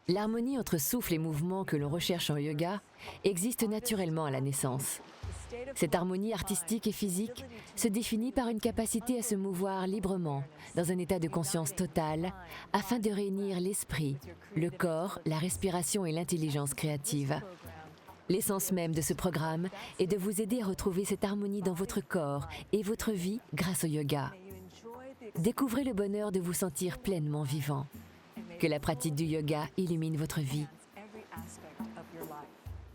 L'harmonie entre souffle et mouvement que l'on recherche en yoga existe naturellement à la naissance. Cette harmonie artistique et physique se définit par une capacité à se mouvoir librement dans un état de conscience totale afin de réunir l'esprit, le corps, la respiration et l'intelligence créative. L'essence même de ce programme est de vous aider à retrouver cette harmonie dans votre corps et votre vie grâce au yoga. Découvrez le bonheur de vous sentir pleinement vivant. Que la pratique du yoga illumine votre vie.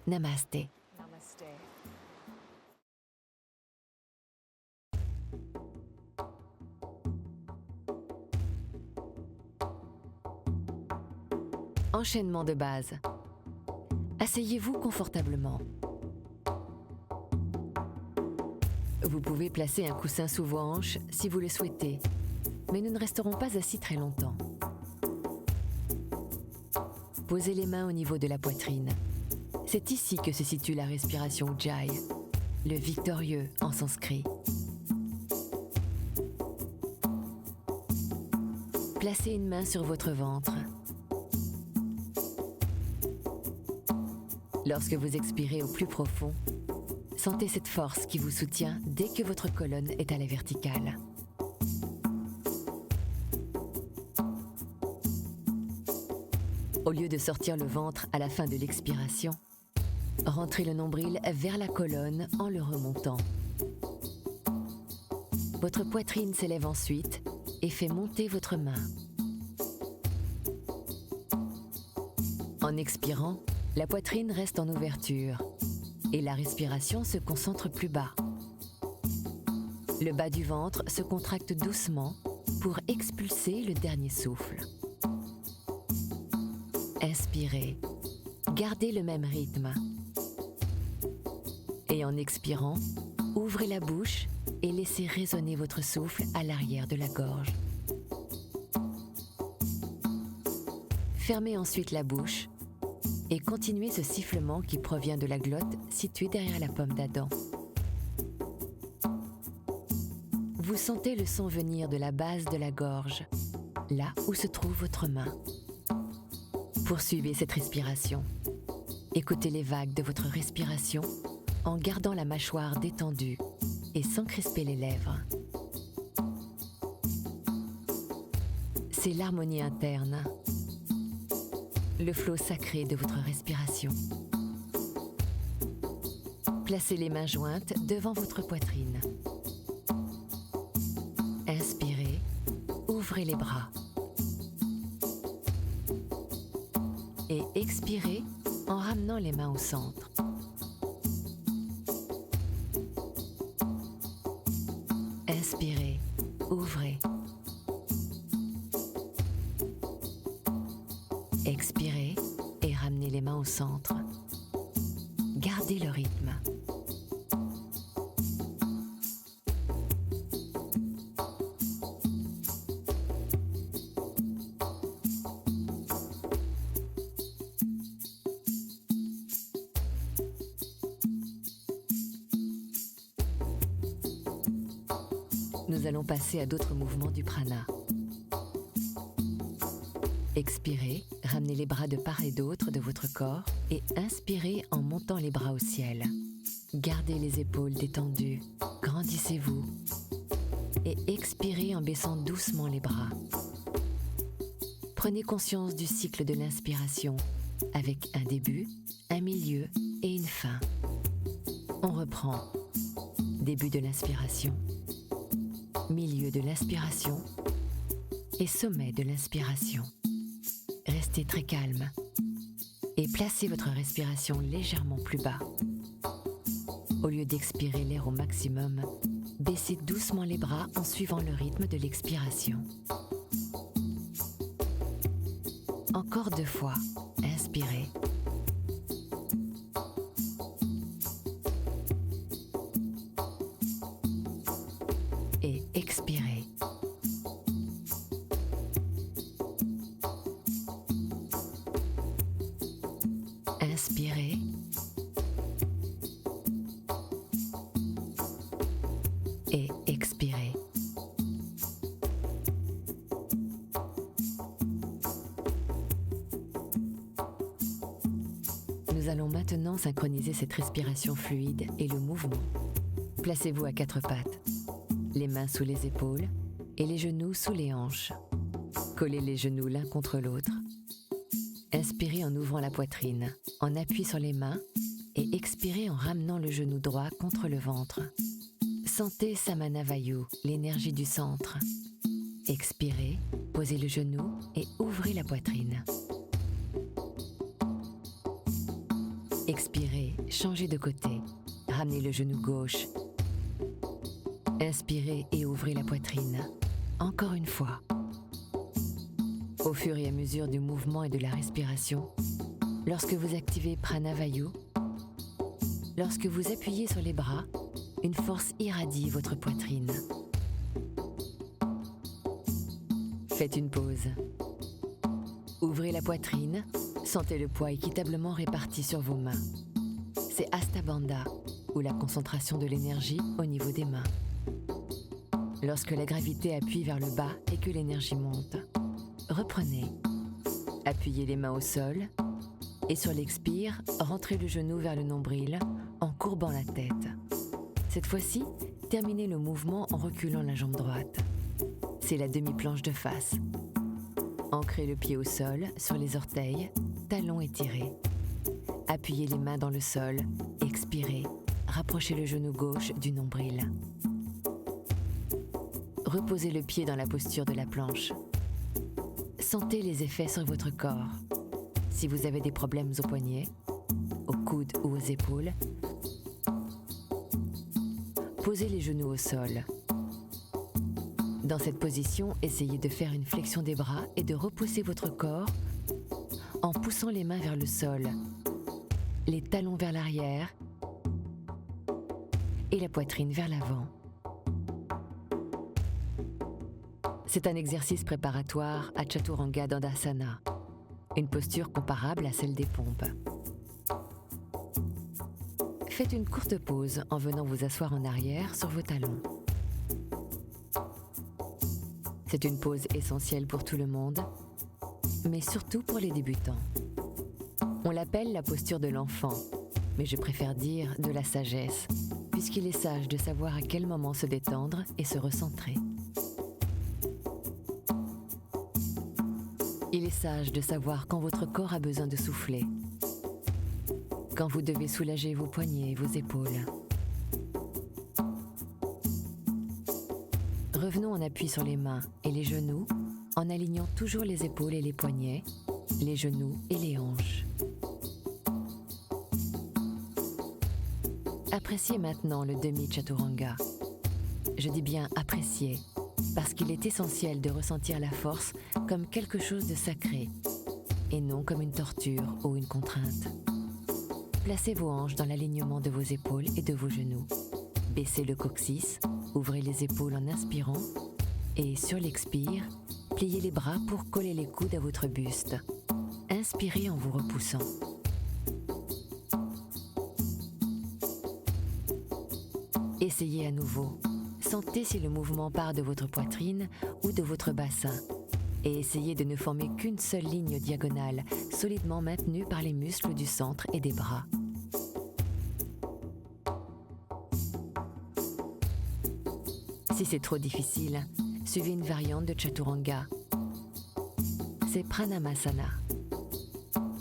Namasté. Enchaînement de base. Asseyez-vous confortablement. Vous pouvez placer un coussin sous vos hanches si vous le souhaitez, mais nous ne resterons pas assis très longtemps. Posez les mains au niveau de la poitrine. C'est ici que se situe la respiration Ujjayi, le victorieux en sanskrit. Placez une main sur votre ventre. Lorsque vous expirez au plus profond, sentez cette force qui vous soutient dès que votre colonne est à la verticale. Au lieu de sortir le ventre à la fin de l'expiration, rentrez le nombril vers la colonne en le remontant. Votre poitrine s'élève ensuite et fait monter votre main. En expirant, la poitrine reste en ouverture et la respiration se concentre plus bas. Le bas du ventre se contracte doucement pour expulser le dernier souffle. Inspirez, gardez le même rythme. Et en expirant, ouvrez la bouche et laissez résonner votre souffle à l'arrière de la gorge. Fermez ensuite la bouche et continuez ce sifflement qui provient de la glotte située derrière la pomme d'Adam. Vous sentez le son venir de la base de la gorge, là où se trouve votre main. Poursuivez cette respiration. Écoutez les vagues de votre respiration en gardant la mâchoire détendue et sans crisper les lèvres. C'est l'harmonie interne, le flot sacré de votre respiration. Placez les mains jointes devant votre poitrine. Inspirez, ouvrez les bras. Et expirez en ramenant les mains au centre. Inspirez, ouvrez. Expirez et ramenez les mains au centre. Gardez le rythme. Nous allons passer à d'autres mouvements du prana. Expirez, ramenez les bras de part et d'autre de votre corps et inspirez en montant les bras au ciel. Gardez les épaules détendues, grandissez-vous et expirez en baissant doucement les bras. Prenez conscience du cycle de l'inspiration avec un début, un milieu et une fin. On reprend. Début de l'inspiration, milieu de l'inspiration et sommet de l'inspiration. Restez très calme et placez votre respiration légèrement plus bas. Au lieu d'expirer l'air au maximum, baissez doucement les bras en suivant le rythme de l'expiration. Encore 2 fois, inspirez. Et expirez. Inspirez. Et expirez. Nous allons maintenant synchroniser cette respiration fluide et le mouvement. Placez-vous à 4 pattes, les mains sous les épaules et les genoux sous les hanches. Collez les genoux l'un contre l'autre. Inspirez en ouvrant la poitrine, en appui sur les mains et expirez en ramenant le genou droit contre le ventre. Sentez Samana Vayu, l'énergie du centre. Expirez, posez le genou et ouvrez la poitrine. Expirez, changez de côté, ramenez le genou gauche. Inspirez et ouvrez la poitrine. Encore une fois. Au fur et à mesure du mouvement et de la respiration, lorsque vous activez Pranavayu, lorsque vous appuyez sur les bras, une force irradie votre poitrine. Faites une pause. Ouvrez la poitrine, sentez le poids équitablement réparti sur vos mains. C'est Hasta Bandha, ou la concentration de l'énergie au niveau des mains. Lorsque la gravité appuie vers le bas et que l'énergie monte, reprenez. Appuyez les mains au sol et sur l'expire, rentrez le genou vers le nombril en courbant la tête. Cette fois-ci, terminez le mouvement en reculant la jambe droite. C'est la demi-planche de face. Ancrez le pied au sol, sur les orteils, talons étirés. Appuyez les mains dans le sol, expirez, rapprochez le genou gauche du nombril. Reposez le pied dans la posture de la planche. Sentez les effets sur votre corps. Si vous avez des problèmes aux poignets, aux coudes ou aux épaules, posez les genoux au sol. Dans cette position, essayez de faire une flexion des bras et de repousser votre corps en poussant les mains vers le sol, les talons vers l'arrière et la poitrine vers l'avant. C'est un exercice préparatoire à Chaturanga Dandasana, une posture comparable à celle des pompes. Faites une courte pause en venant vous asseoir en arrière sur vos talons. C'est une pause essentielle pour tout le monde, mais surtout pour les débutants. On l'appelle la posture de l'enfant, mais je préfère dire de la sagesse, puisqu'il est sage de savoir à quel moment se détendre et se recentrer. Il est sage de savoir quand votre corps a besoin de souffler, quand vous devez soulager vos poignets et vos épaules. Revenons en appui sur les mains et les genoux, en alignant toujours les épaules et les poignets, les genoux et les hanches. Appréciez maintenant le demi-chaturanga. Je dis bien apprécier, parce qu'il est essentiel de ressentir la force comme quelque chose de sacré, et non comme une torture ou une contrainte. Placez vos hanches dans l'alignement de vos épaules et de vos genoux. Baissez le coccyx, ouvrez les épaules en inspirant, et sur l'expire, pliez les bras pour coller les coudes à votre buste. Inspirez en vous repoussant. Essayez à nouveau. Sentez si le mouvement part de votre poitrine ou de votre bassin. Et essayez de ne former qu'une seule ligne diagonale, solidement maintenue par les muscles du centre et des bras. Si c'est trop difficile, suivez une variante de Chaturanga. C'est Pranamasana.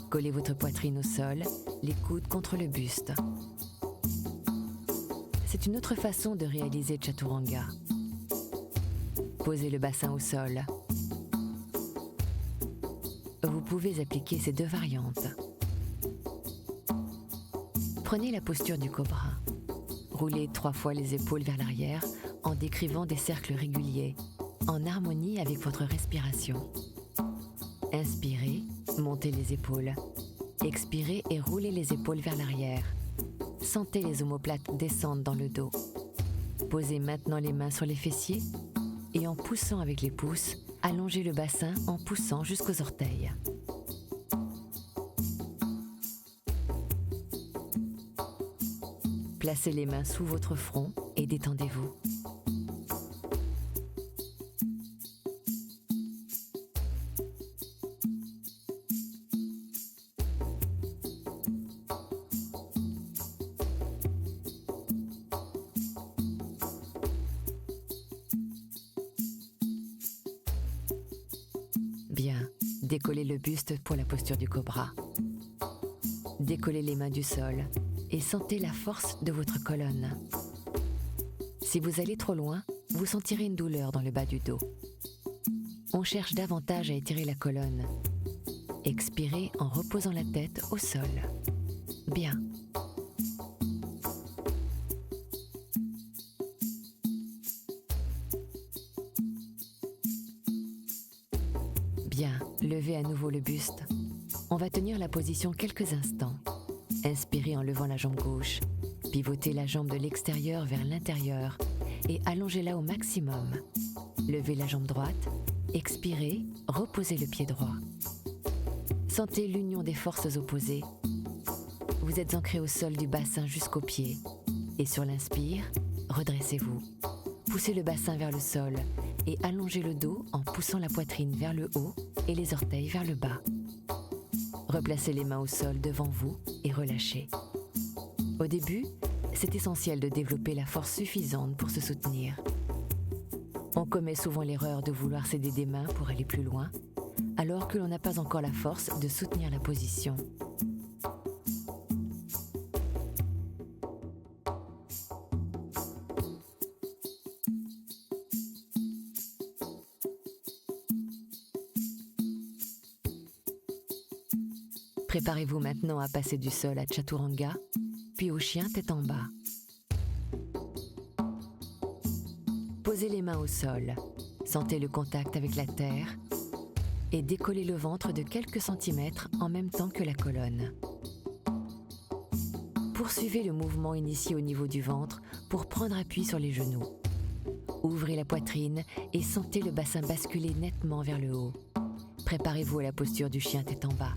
Collez votre poitrine au sol, les coudes contre le buste. C'est une autre façon de réaliser Chaturanga. Posez le bassin au sol. Vous pouvez appliquer ces deux variantes. Prenez la posture du cobra. Roulez 3 fois les épaules vers l'arrière en décrivant des cercles réguliers, en harmonie avec votre respiration. Inspirez, montez les épaules. Expirez et roulez les épaules vers l'arrière. Sentez les omoplates descendre dans le dos. Posez maintenant les mains sur les fessiers et en poussant avec les pouces, allongez le bassin en poussant jusqu'aux orteils. Placez les mains sous votre front et détendez-vous. Décollez le buste pour la posture du cobra. Décollez les mains du sol et sentez la force de votre colonne. Si vous allez trop loin, vous sentirez une douleur dans le bas du dos. On cherche davantage à étirer la colonne. Expirez en reposant la tête au sol. Bien. Bien, levez à nouveau le buste. On va tenir la position quelques instants. Inspirez en levant la jambe gauche. Pivotez la jambe de l'extérieur vers l'intérieur et allongez-la au maximum. Levez la jambe droite. Expirez, reposez le pied droit. Sentez l'union des forces opposées. Vous êtes ancré au sol du bassin jusqu'aux pieds. Et sur l'inspire, redressez-vous. Poussez le bassin vers le sol et allongez le dos en poussant la poitrine vers le haut et les orteils vers le bas. Replacez les mains au sol devant vous et relâchez. Au début, c'est essentiel de développer la force suffisante pour se soutenir. On commet souvent l'erreur de vouloir s'aider des mains pour aller plus loin, alors que l'on n'a pas encore la force de soutenir la position. Préparez-vous maintenant à passer du sol à Chaturanga, puis au chien tête en bas. Posez les mains au sol, sentez le contact avec la terre et décollez le ventre de quelques centimètres en même temps que la colonne. Poursuivez le mouvement initié au niveau du ventre pour prendre appui sur les genoux. Ouvrez la poitrine et sentez le bassin basculer nettement vers le haut. Préparez-vous à la posture du chien tête en bas.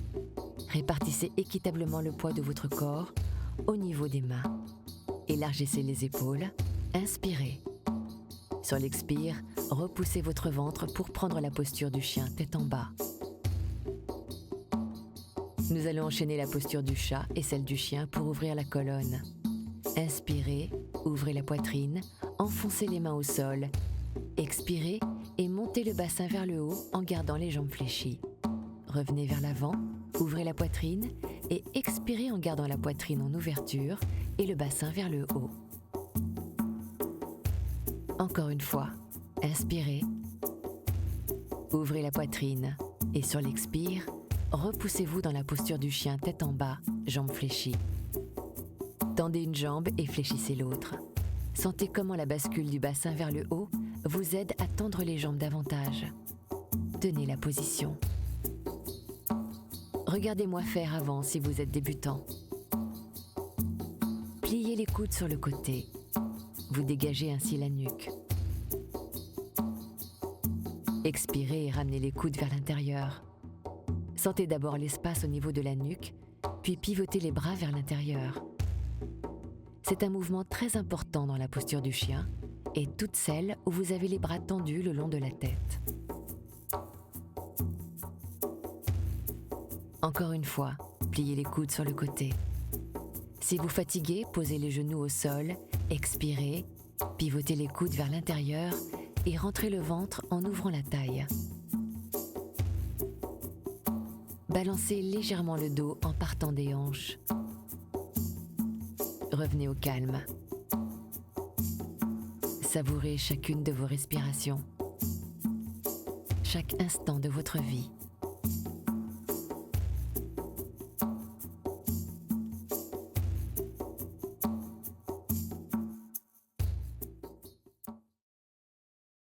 Répartissez équitablement le poids de votre corps au niveau des mains. Élargissez les épaules. Inspirez. Sur l'expire, repoussez votre ventre pour prendre la posture du chien tête en bas. Nous allons enchaîner la posture du chat et celle du chien pour ouvrir la colonne. Inspirez, ouvrez la poitrine, enfoncez les mains au sol. Expirez et montez le bassin vers le haut en gardant les jambes fléchies. Revenez vers l'avant, ouvrez la poitrine et expirez en gardant la poitrine en ouverture et le bassin vers le haut. Encore une fois, inspirez, ouvrez la poitrine et sur l'expire, repoussez-vous dans la posture du chien tête en bas, jambes fléchies. Tendez une jambe et fléchissez l'autre. Sentez comment la bascule du bassin vers le haut vous aide à tendre les jambes davantage. Tenez la position. Regardez-moi faire avant si vous êtes débutant. Pliez les coudes sur le côté. Vous dégagez ainsi la nuque. Expirez et ramenez les coudes vers l'intérieur. Sentez d'abord l'espace au niveau de la nuque, puis pivotez les bras vers l'intérieur. C'est un mouvement très important dans la posture du chien et toute celle où vous avez les bras tendus le long de la tête. Encore une fois, pliez les coudes sur le côté. Si vous fatiguez, posez les genoux au sol, expirez, pivotez les coudes vers l'intérieur et rentrez le ventre en ouvrant la taille. Balancez légèrement le dos en partant des hanches. Revenez au calme. Savourez chacune de vos respirations, chaque instant de votre vie.